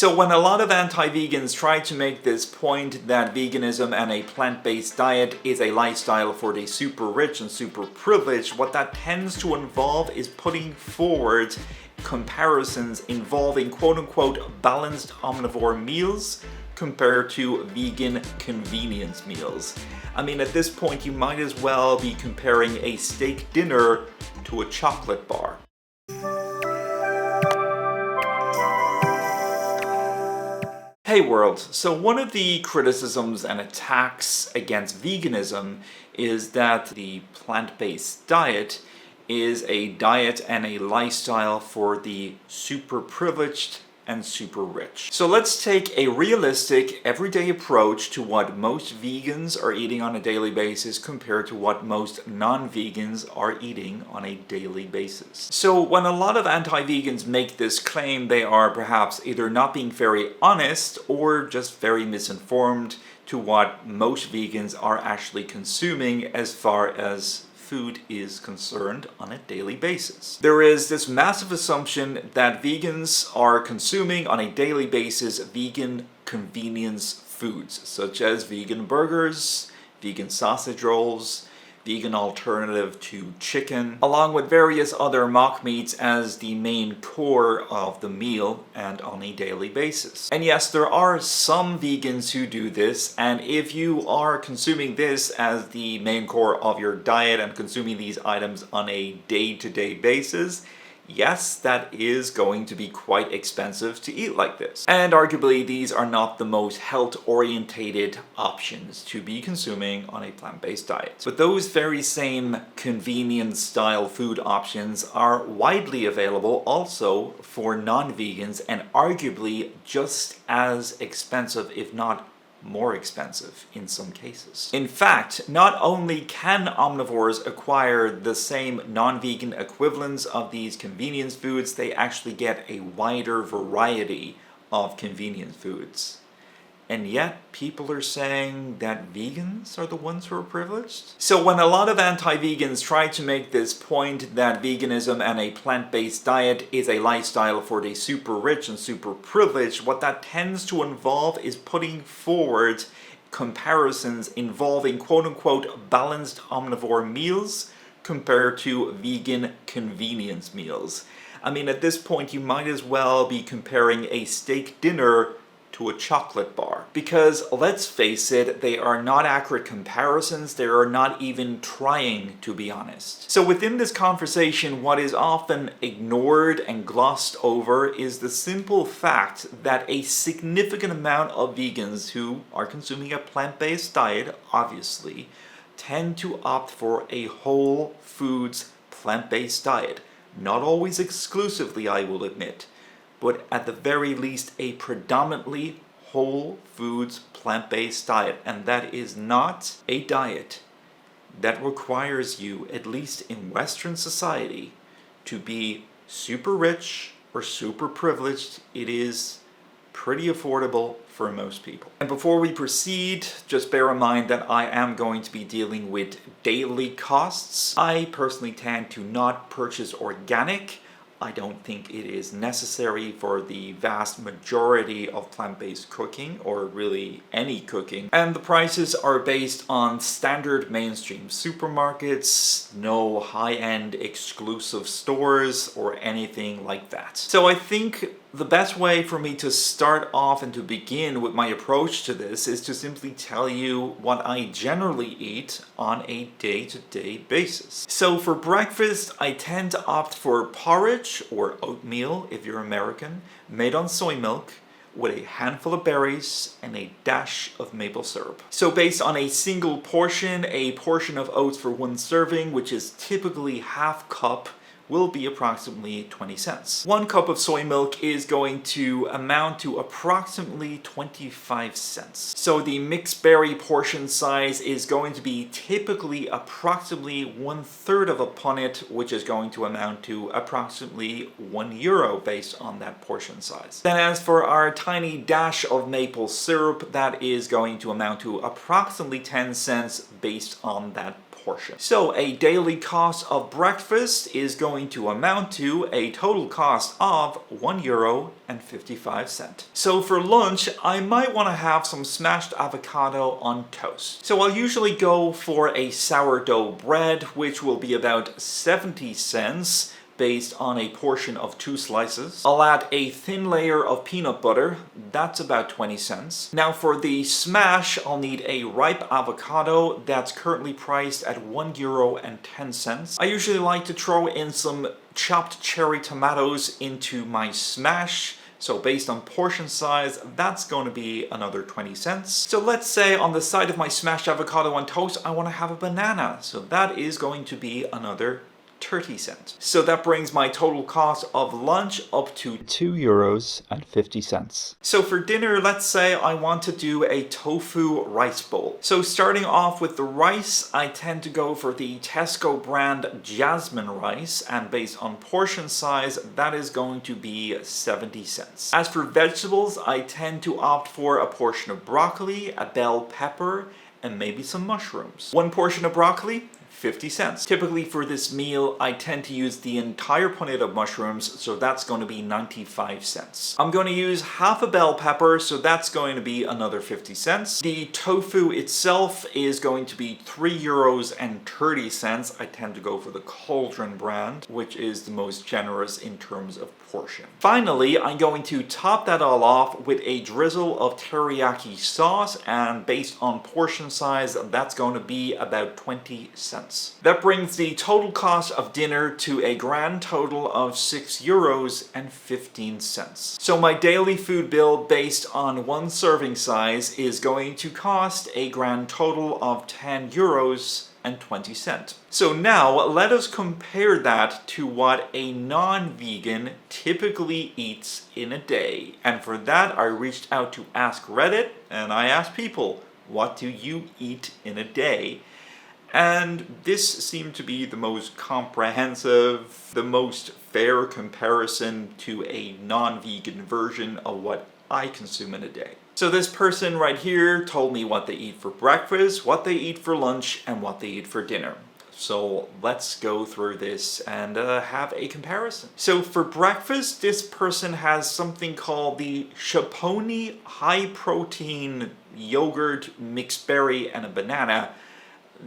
So when a lot of anti-vegans try to make this point that veganism and a plant-based diet is a lifestyle for the super rich and super privileged, what that tends to involve is putting forward comparisons involving quote-unquote balanced omnivore meals compared to vegan convenience meals. I mean, at this point you might as well be comparing a steak dinner to a chocolate bar. Hey world, so one of the criticisms and attacks against veganism is that the plant-based diet is a diet and a lifestyle for the super privileged and super rich. So let's take a realistic, everyday approach to what most vegans are eating on a daily basis compared to what most non-vegans are eating on a daily basis. So when a lot of anti-vegans make this claim, they are perhaps either not being very honest or just very misinformed to what most vegans are actually consuming as far as food is concerned on a daily basis. There is this massive assumption that vegans are consuming on a daily basis vegan convenience foods, such as vegan burgers, vegan sausage rolls, vegan alternative to chicken, along with various other mock meats as the main core of the meal and on a daily basis. And yes, there are some vegans who do this, and if you are consuming this as the main core of your diet and consuming these items on a day-to-day basis, yes, that is going to be quite expensive to eat like this. And arguably, these are not the most health-orientated options to be consuming on a plant-based diet. But those very same convenience-style food options are widely available also for non-vegans and arguably just as expensive, if not more expensive in some cases. In fact, not only can omnivores acquire the same non-vegan equivalents of these convenience foods, they actually get a wider variety of convenience foods. And yet, people are saying that vegans are the ones who are privileged? So when a lot of anti-vegans try to make this point that veganism and a plant-based diet is a lifestyle for the super rich and super privileged, what that tends to involve is putting forward comparisons involving quote-unquote balanced omnivore meals compared to vegan convenience meals. I mean, at this point you might as well be comparing a steak dinner to a chocolate bar. Because let's face it, they are not accurate comparisons, they are not even trying to be honest. So within this conversation, what is often ignored and glossed over is the simple fact that a significant amount of vegans who are consuming a plant-based diet, obviously, tend to opt for a whole foods plant-based diet. Not always exclusively, I will admit, but at the very least a predominantly whole foods plant-based diet. And that is not a diet that requires you, at least in Western society, to be super rich or super privileged. It is pretty affordable for most people. And before we proceed, just bear in mind that I am going to be dealing with daily costs. I personally tend to not purchase organic. I don't think it is necessary for the vast majority of plant-based cooking, or really any cooking. And the prices are based on standard mainstream supermarkets, no high-end exclusive stores or anything like that. So I think the best way for me to start off and to begin with my approach to this is to simply tell you what I generally eat on a day-to-day basis. So for breakfast, I tend to opt for porridge or oatmeal, if you're American, made on soy milk with a handful of berries and a dash of maple syrup. So based on a single portion, a portion of oats for one serving, which is typically half cup, will be approximately 20 cents. 1 cup of soy milk is going to amount to approximately 25 cents. So the mixed berry portion size is going to be typically approximately 1/3 of a punnet, which is going to amount to approximately €1 based on that portion size. Then as for our tiny dash of maple syrup, that is going to amount to approximately 10 cents based on that portion. So a daily cost of breakfast is going to amount to a total cost of €1.55. So for lunch, I might want to have some smashed avocado on toast. So I'll usually go for a sourdough bread, which will be about 70 cents. Based on a portion of 2 slices. I'll add a thin layer of peanut butter, that's about 20 cents. Now for the smash, I'll need a ripe avocado that's currently priced at €1.10. I usually like to throw in some chopped cherry tomatoes into my smash. So based on portion size, that's going to be another 20 cents. So let's say on the side of my smashed avocado on toast, I want to have a banana. So that is going to be another 30 cents. So that brings my total cost of lunch up to €2.50. So for dinner, let's say I want to do a tofu rice bowl. So starting off with the rice, I tend to go for the Tesco brand jasmine rice, and based on portion size, that is going to be 70 cents. As for vegetables, I tend to opt for a portion of broccoli, a bell pepper, and maybe some mushrooms. One portion of broccoli, 50 cents. Typically for this meal, I tend to use the entire punnet of mushrooms, so that's going to be 95 cents. I'm going to use half a bell pepper, so that's going to be another 50 cents. The tofu itself is going to be €3.30. I tend to go for the Cauldron brand, which is the most generous in terms of portion. Finally, I'm going to top that all off with a drizzle of teriyaki sauce, and based on portion size, that's going to be about 20 cents. That brings the total cost of dinner to a grand total of €6.15. So my daily food bill based on 1 serving size is going to cost a grand total of €10.20. So now let us compare that to what a non-vegan typically eats in a day. And for that, I reached out to Ask Reddit and I asked people, what do you eat in a day? And this seemed to be the most comprehensive, the most fair comparison to a non-vegan version of what I consume in a day. So this person right here told me what they eat for breakfast, what they eat for lunch, and what they eat for dinner. So let's go through this and have a comparison. So for breakfast, this person has something called the Chaponi high protein yogurt, mixed berry, and a banana.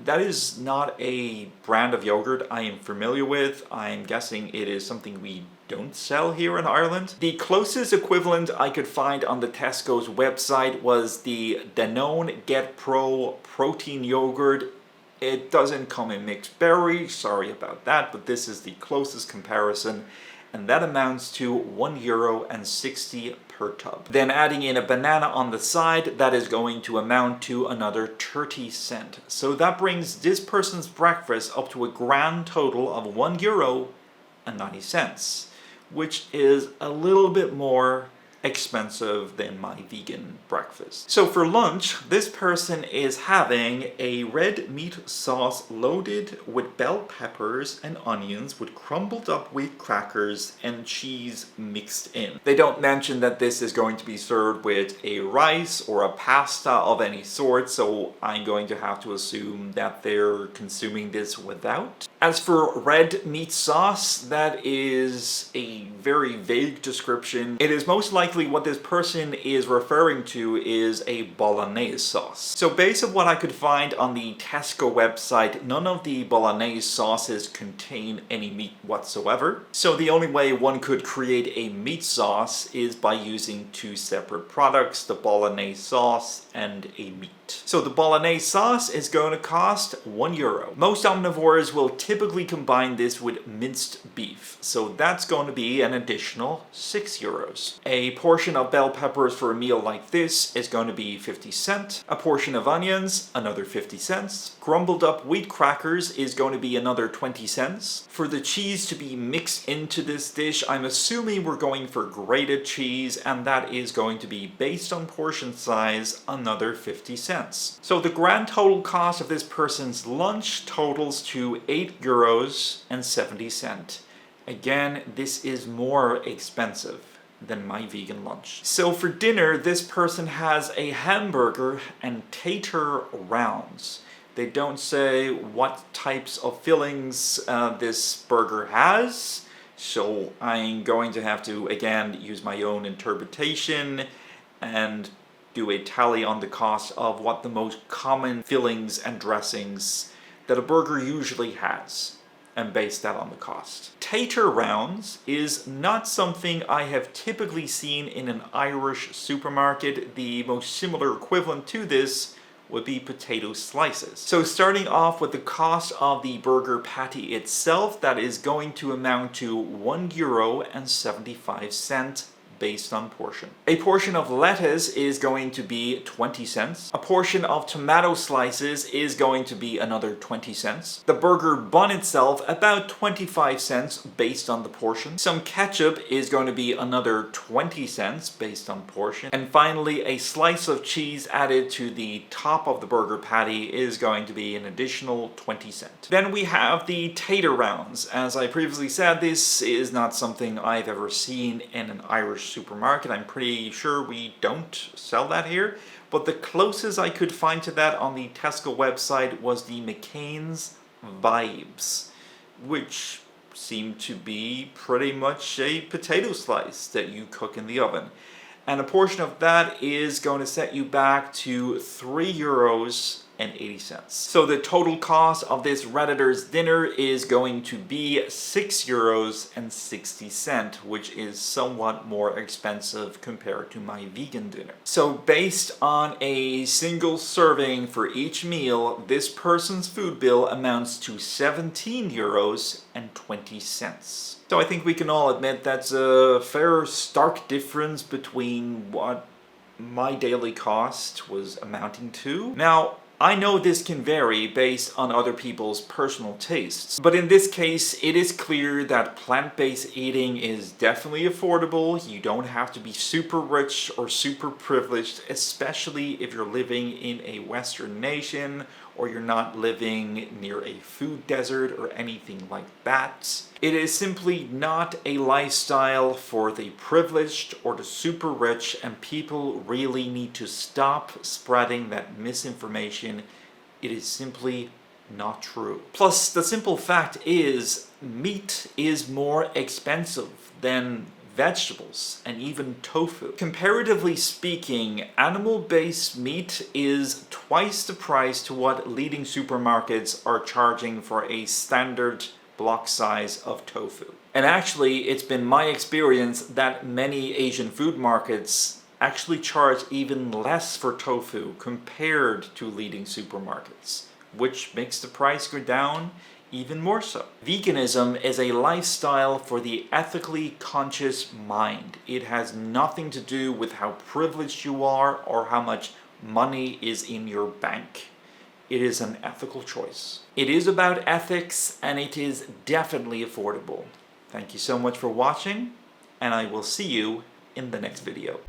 That is not a brand of yogurt I am familiar with. I'm guessing it is something we don't sell here in Ireland. The closest equivalent I could find on the Tesco's website was the Danone Get Pro protein yogurt. It doesn't come in mixed berry, sorry about that, but this is the closest comparison, and that amounts to €1.60 per tub. Then adding in a banana on the side, that is going to amount to another 30 cents. So that brings this person's breakfast up to a grand total of €1.90, which is a little bit more expensive than my vegan breakfast. So for lunch, this person is having a red meat sauce loaded with bell peppers and onions with crumbled up wheat crackers and cheese mixed in. They don't mention that this is going to be served with a rice or a pasta of any sort, so I'm going to have to assume that they're consuming this without. As for red meat sauce, that is a very vague description. It is most likely what this person is referring to is a bolognese sauce. So based on what I could find on the Tesco website, none of the bolognese sauces contain any meat whatsoever. So the only way one could create a meat sauce is by using 2 separate products, the bolognese sauce and a meat. So the bolognese sauce is going to cost €1. Most omnivores will typically combine this with minced beef, so that's going to be an additional €6. A portion of bell peppers for a meal like this is going to be 50 cents. A portion of onions, another 50 cents. Crumbled up wheat crackers is going to be another 20 cents. For the cheese to be mixed into this dish, I'm assuming we're going for grated cheese, and that is going to be, based on portion size, another 50 cents. So the grand total cost of this person's lunch totals to €8.70. Again, this is more expensive than my vegan lunch. So for dinner, this person has a hamburger and tater rounds. They don't say what types of fillings this burger has, so I'm going to have to, again, use my own interpretation and do a tally on the cost of what the most common fillings and dressings that a burger usually has, and base that on the cost. Tater rounds is not something I have typically seen in an Irish supermarket. The most similar equivalent to this would be potato slices. So starting off with the cost of the burger patty itself, that is going to amount to €1.75 based on portion. A portion of lettuce is going to be 20 cents. A portion of tomato slices is going to be another 20 cents. The burger bun itself, about 25 cents based on the portion. Some ketchup is going to be another 20 cents based on portion. And finally, a slice of cheese added to the top of the burger patty is going to be an additional 20 cents. Then we have the tater rounds. As I previously said, this is not something I've ever seen in an Irish supermarket. I'm pretty sure we don't sell that here, but the closest I could find to that on the Tesco website was the McCain's Vibes, which seemed to be pretty much a potato slice that you cook in the oven. And a portion of that is going to set you back to €3.80. So the total cost of this Redditor's dinner is going to be €6.60, which is somewhat more expensive compared to my vegan dinner. So based on a single serving for each meal, this person's food bill amounts to €17.20. So I think we can all admit that's a fair stark difference between what my daily cost was amounting to. Now, I know this can vary based on other people's personal tastes, but in this case, it is clear that plant-based eating is definitely affordable. You don't have to be super rich or super privileged, especially if you're living in a Western nation or you're not living near a food desert or anything like that. It is simply not a lifestyle for the privileged or the super rich, and people really need to stop spreading that misinformation. It is simply not true. Plus, the simple fact is, meat is more expensive than vegetables and even tofu. Comparatively speaking, animal-based meat is twice the price to what leading supermarkets are charging for a standard block size of tofu. And actually, it's been my experience that many Asian food markets actually charge even less for tofu compared to leading supermarkets, which makes the price go down even more so. Veganism is a lifestyle for the ethically conscious mind. It has nothing to do with how privileged you are or how much money is in your bank. It is an ethical choice. It is about ethics, and it is definitely affordable. Thank you so much for watching, and I will see you in the next video.